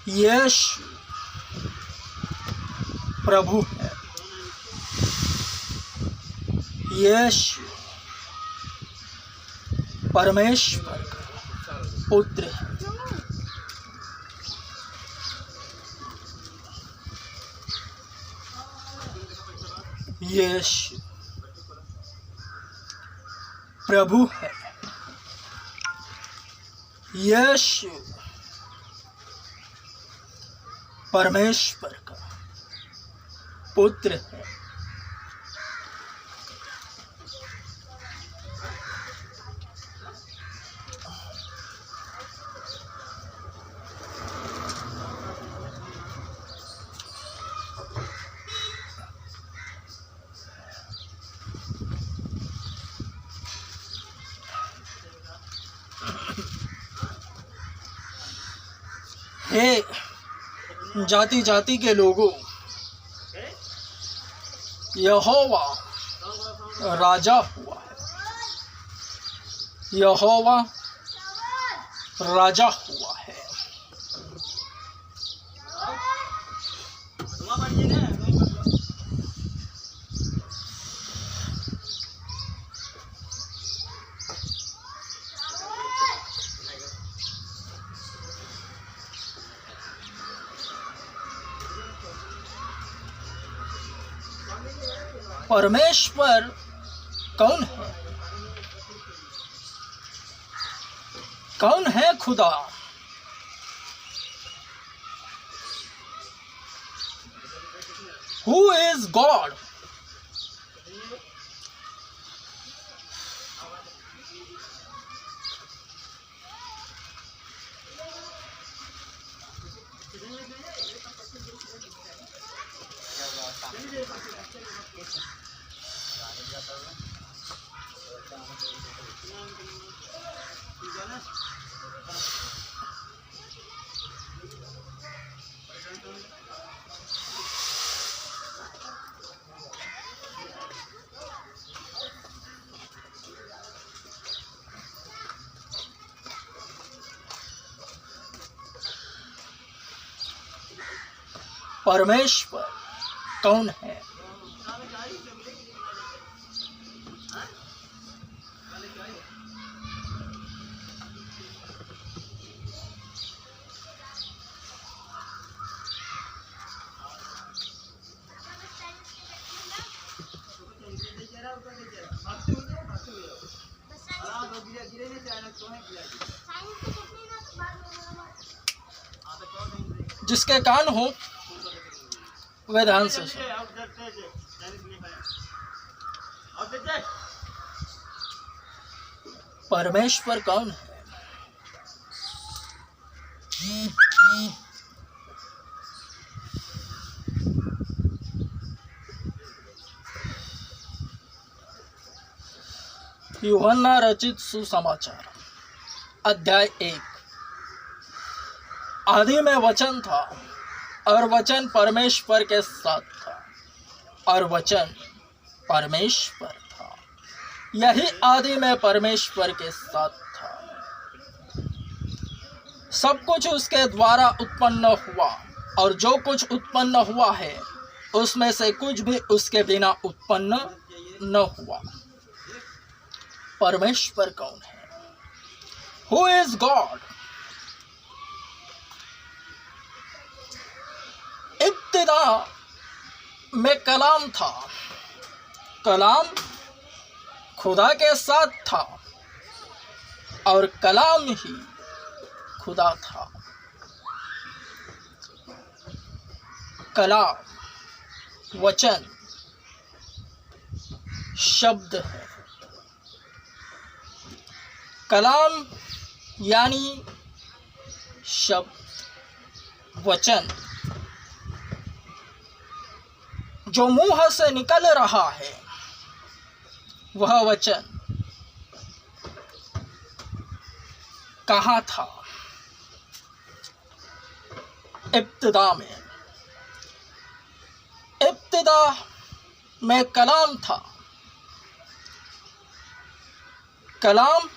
यीशु प्रभु है। यीशु परमेश्वर का पुत्र है। यीशु प्रभु है। यीशु परमेश्वर का पुत्र है। हे जाति जाति के लोगों, यहोवा राजा हुआ है। यहोवा राजा हुआ है। परमेश्वर कौन है? कौन है खुदा? Who is God? परमेश्वर कौन है? जिसके कान हो वह ध्यान से सुने। परमेश्वर कौन है? यूहन्ना रचित सुसमाचार अध्याय 1। आदि में वचन था और वचन परमेश्वर के साथ था और वचन परमेश्वर था। यही आदि में परमेश्वर के साथ था। सब कुछ उसके द्वारा उत्पन्न हुआ और जो कुछ उत्पन्न हुआ है उसमें से कुछ भी उसके बिना उत्पन्न न हुआ। परमेश्वर कौन है? Who is God? इब्तिदा में कलाम था। कलाम खुदा के साथ था और कलाम ही खुदा था। कलाम वचन शब्द है। कलाम यानी शब्द, वचन जो मुंह से निकल रहा है वह वचन कहाँ था? इब्तिदा में। इब्तिदा में कलाम था। कलाम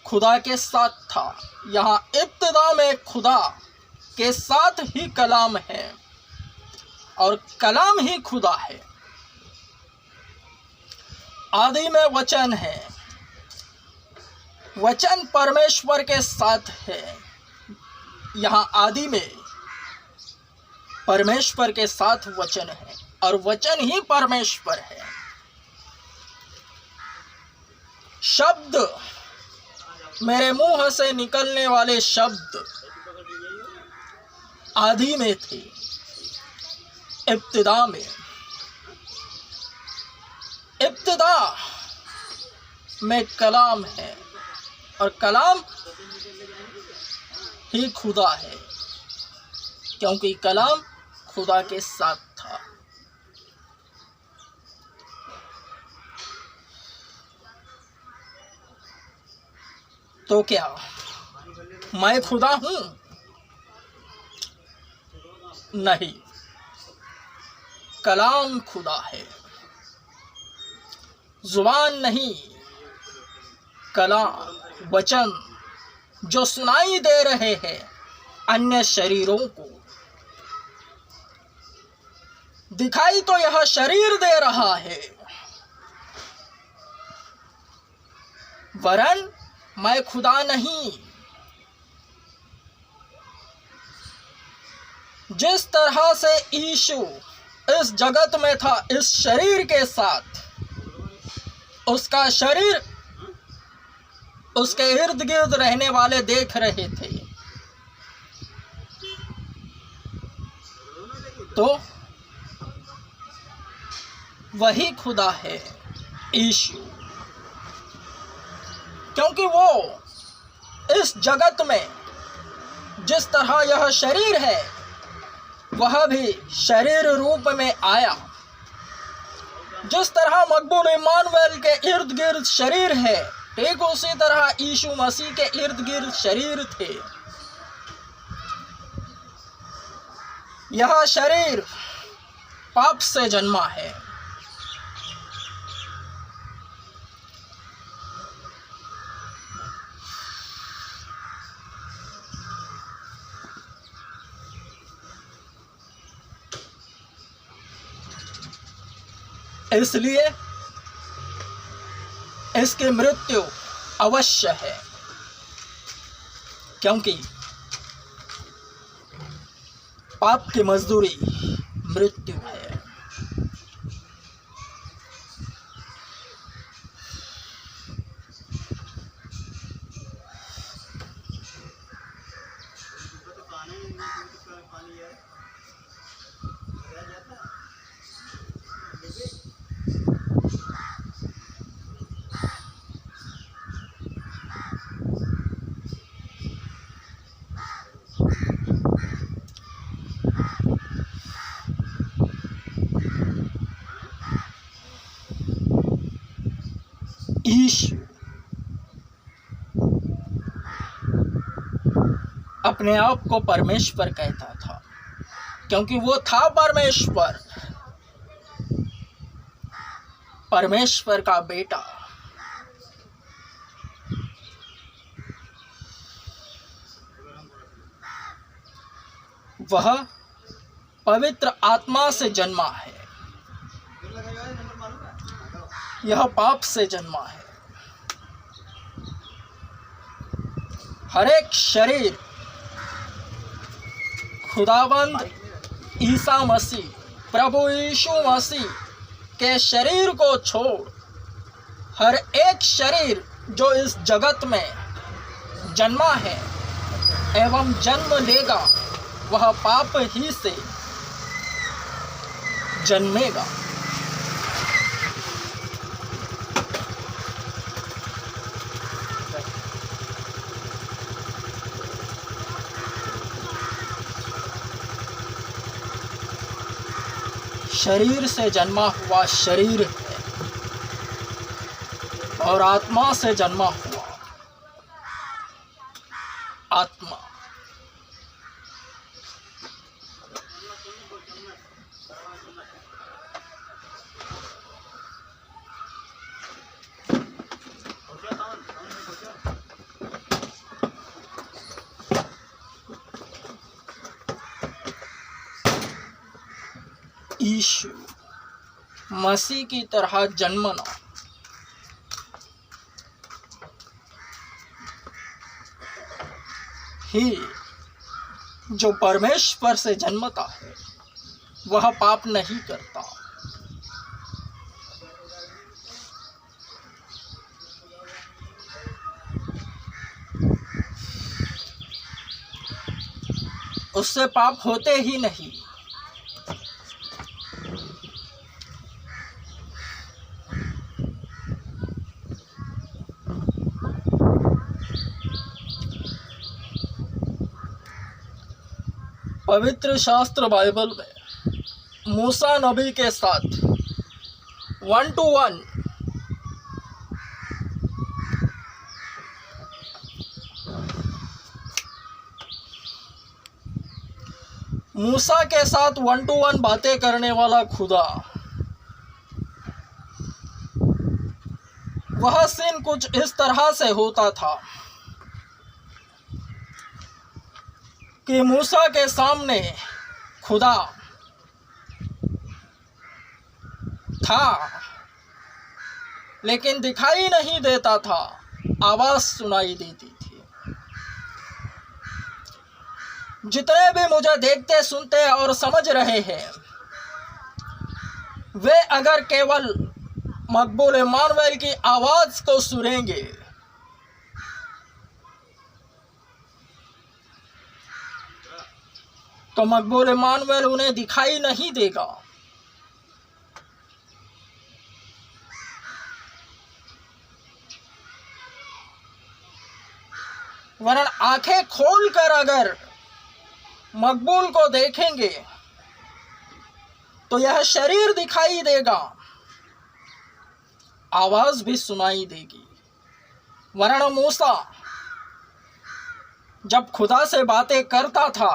खुदा के साथ था। यहाँ इब्तिदा में खुदा के साथ ही कलाम है और कलाम ही खुदा है। आदि में वचन है, वचन परमेश्वर के साथ है। यहाँ आदि में परमेश्वर के साथ वचन है और वचन ही परमेश्वर है। शब्द, मेरे मुंह से निकलने वाले शब्द आदि में थे, इब्तिदा में। इब्तिदा में कलाम है और कलाम ही खुदा है, क्योंकि कलाम खुदा के साथ था। तो क्या मैं खुदा हूं? नहीं, कलाम खुदा है। जुबान नहीं, कलाम, वचन जो सुनाई दे रहे हैं अन्य शरीरों को। दिखाई तो यह शरीर दे रहा है, वरन मैं खुदा नहीं। जिस तरह से यीशु इस जगत में था, इस शरीर के साथ, उसका शरीर उसके इर्द गिर्द रहने वाले देख रहे थे, तो वही खुदा है यीशु, क्योंकि वो इस जगत में जिस तरह यह शरीर है वह भी शरीर रूप में आया। जिस तरह मकबूल इमानुएल के इर्द गिर्द शरीर है, ठीक उसी तरह यीशु मसीह के इर्द गिर्द शरीर थे। यह शरीर पाप से जन्मा है, इसलिए इसकी मृत्यु अवश्य है, क्योंकि पाप की मजदूरी मृत्यु है। यीशु अपने आप को परमेश्वर कहता था, क्योंकि वो था परमेश्वर, परमेश्वर का बेटा। वह पवित्र आत्मा से जन्मा है, यह पाप से जन्मा है। हर एक शरीर खुदावंद ईसा मसीह, प्रभु यीशु मसीह के शरीर को छोड़ हर एक शरीर जो इस जगत में जन्मा है एवं जन्म लेगा, वह पाप ही से जन्मेगा। शरीर से जन्मा हुआ शरीर है और आत्मा से जन्मा हुआ आत्मा। यीशु मसीह की तरह जन्मना ही जो परमेश्वर से जन्मता है वह पाप नहीं करता। उससे पाप होते ही नहीं। पवित्र शास्त्र बाइबल में मूसा नबी के साथ 1-to-1 मूसा के साथ 1-to-1 बातें करने वाला खुदा, वह सीन कुछ इस तरह से होता था कि मूसा के सामने खुदा था लेकिन दिखाई नहीं देता था, आवाज़ सुनाई देती थी। जितने भी मुझे देखते, सुनते और समझ रहे हैं, वे अगर केवल मकबूल इमानुएल की आवाज़ को सुनेंगे तो मकबूल इमानुएल उन्हें दिखाई नहीं देगा। वरन आंखें खोलकर अगर मकबूल को देखेंगे तो यह शरीर दिखाई देगा, आवाज भी सुनाई देगी। वरन मूसा जब खुदा से बातें करता था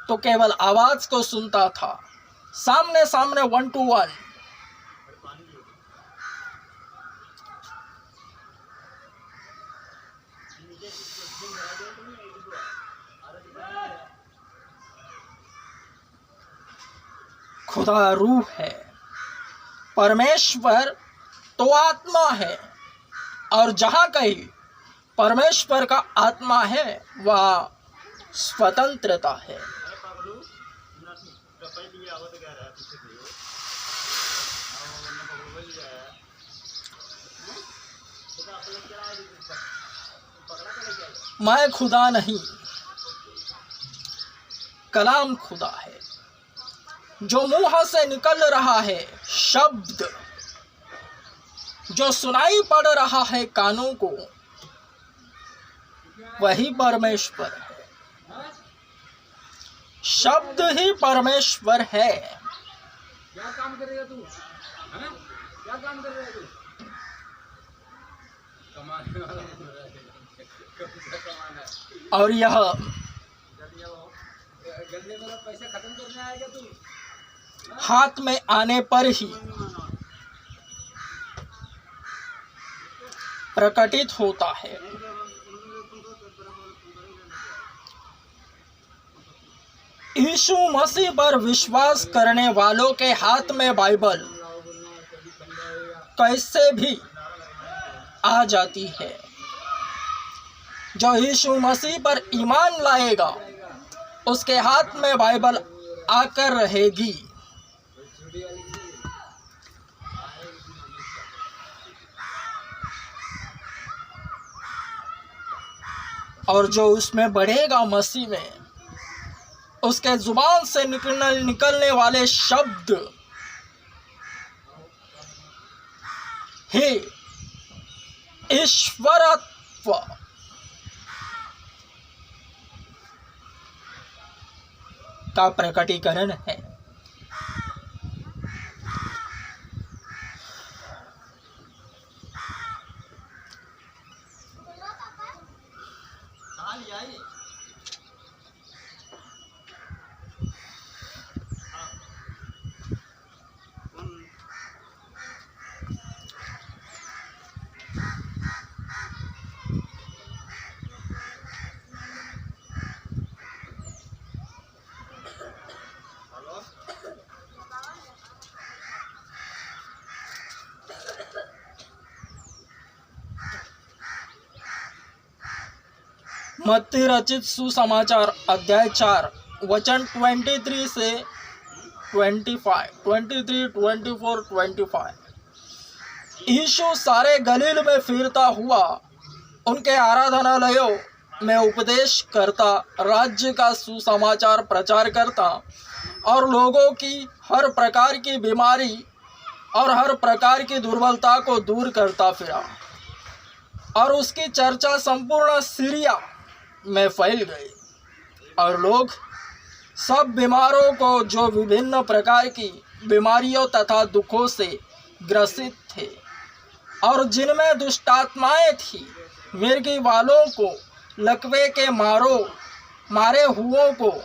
तो केवल आवाज को सुनता था, सामने सामने 1-to-1। खुदा रूह है, परमेश्वर तो आत्मा है, और जहाँ कहीं परमेश्वर का आत्मा है वह स्वतंत्रता है। मैं खुदा नहीं, कलाम खुदा है जो मुंह से निकल रहा है, शब्द जो सुनाई पड़ रहा है कानों को, वही परमेश्वर है। शब्द ही परमेश्वर है। क्या काम करेगा तू? क्या काम कर रहा है तू? कमाने वाला कमाना। और यह गंदे मेरा पैसा खत्म करने आएगा तू? हाथ में आने पर ही प्रकटित होता है। यीशु मसीह पर विश्वास करने वालों के हाथ में बाइबल कैसे भी आ जाती है। जो यीशु मसीह पर ईमान लाएगा उसके हाथ में बाइबल आकर रहेगी। और जो उसमें बढ़ेगा मसीह में, उसके जुबान से निकलने वाले शब्द ही ईश्वरत्व का प्रकटीकरण है। मत्ती रचित सुसमाचार अध्याय 4 वचन 23 से 24, यीशु सारे गलील में फिरता हुआ उनके आराधनालयों में उपदेश करता, राज्य का सुसमाचार प्रचार करता और लोगों की हर प्रकार की बीमारी और हर प्रकार की दुर्बलता को दूर करता फिरा। और उसकी चर्चा संपूर्ण सीरिया में फैल गई और लोग सब बीमारों को, जो विभिन्न प्रकार की बीमारियों तथा दुखों से ग्रसित थे और जिनमें दुष्टात्माएं थी, मिर्गी वालों को, लकवे के मारे हुओं को,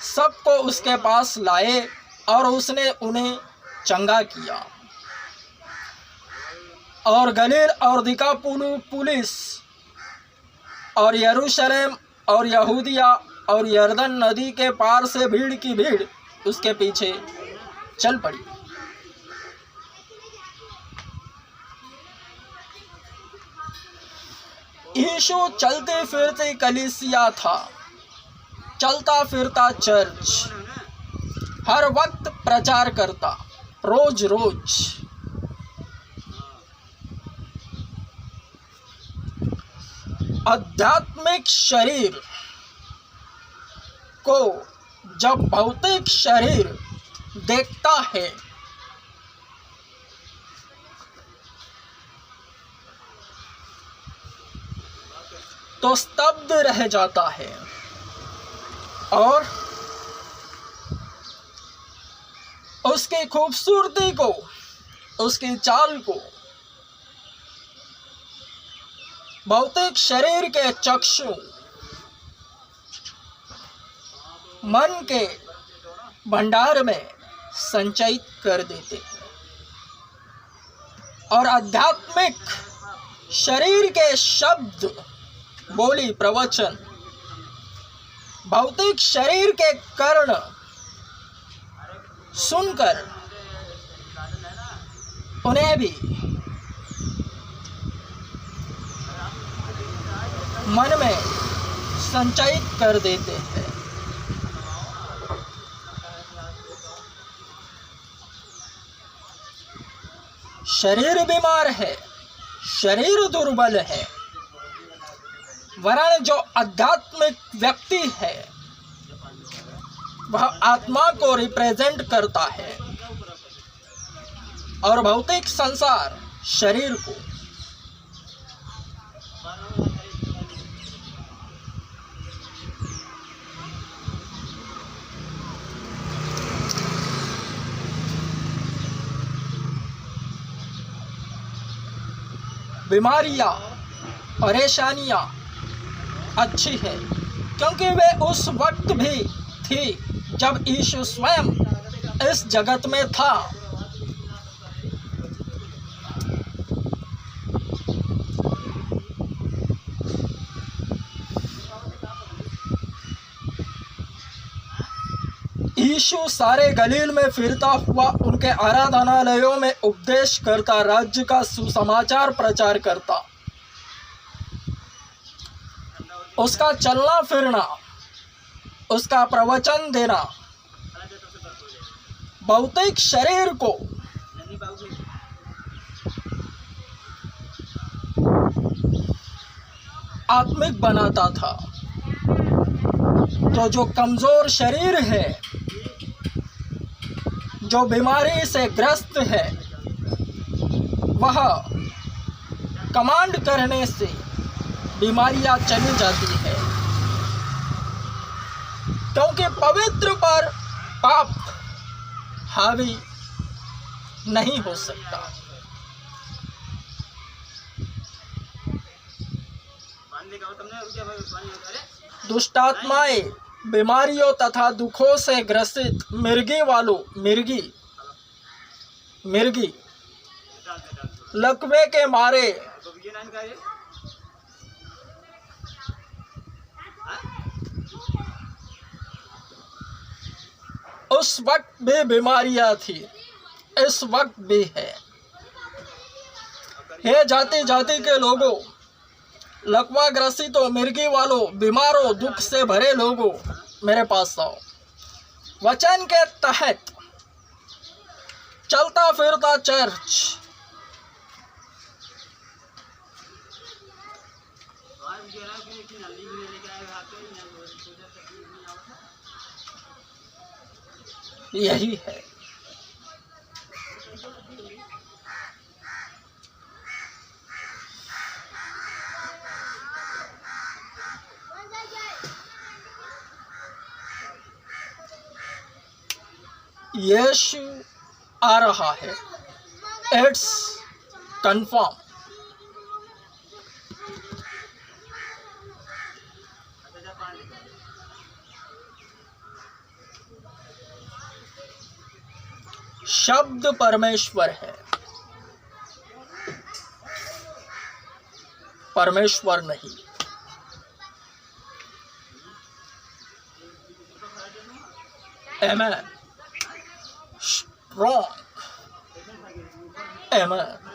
सबको उसके पास लाए और उसने उन्हें चंगा किया। और गलील और दिकापुलिस और यरूशलेम और यहूदिया और यरदन नदी के पार से भीड़ की भीड़ उसके पीछे चल पड़ी। यीशु चलते फिरते कलीसिया था, चलता फिरता चर्च, हर वक्त प्रचार करता, रोज रोज। आध्यात्मिक शरीर को जब भौतिक शरीर देखता है तो स्तब्ध रह जाता है और उसकी खूबसूरती को, उसकी चाल को भौतिक शरीर के चक्षु मन के भंडार में संचयित कर देते हैं और आध्यात्मिक शरीर के शब्द, बोली, प्रवचन भौतिक शरीर के कर्ण सुनकर उन्हें भी मन में संचयित कर देते हैं। शरीर बीमार है, शरीर दुर्बल है, वरन जो आध्यात्मिक व्यक्ति है वह आत्मा को रिप्रेजेंट करता है और भौतिक संसार शरीर को। बीमारियां, परेशानियां अच्छी है क्योंकि वे उस वक्त भी थी जब यीशु स्वयं इस जगत में था। यीशु सारे गलील में फिरता हुआ उनके आराधनालयों में उपदेश करता, राज्य का सुसमाचार प्रचार करता। उसका चलना फिरना, उसका प्रवचन देना भौतिक शरीर को आत्मिक बनाता था। तो जो कमजोर शरीर है, जो बीमारी से ग्रस्त है, वह कमांड करने से बीमारियां चली जाती है क्योंकि पवित्र पर पाप हावी नहीं हो सकता। दुष्टात्माएं, बीमारियों तथा दुखों से ग्रसित मिर्गी, लकवे के मारे, उस वक्त भी बीमारियां थी, इस वक्त भी है। हे जाति जाति के लोगों, लकवा ग्रसितों, मिर्गी वालों, बीमारों, दुख से भरे लोगों, मेरे पास आओ। वचन के तहत चलता फिरता चर्च, यही है। यीशु आ रहा है, इट्स कंफर्म। शब्द परमेश्वर है, परमेश्वर नहीं। आमेन। स्ट्रॉन्ग आमेन।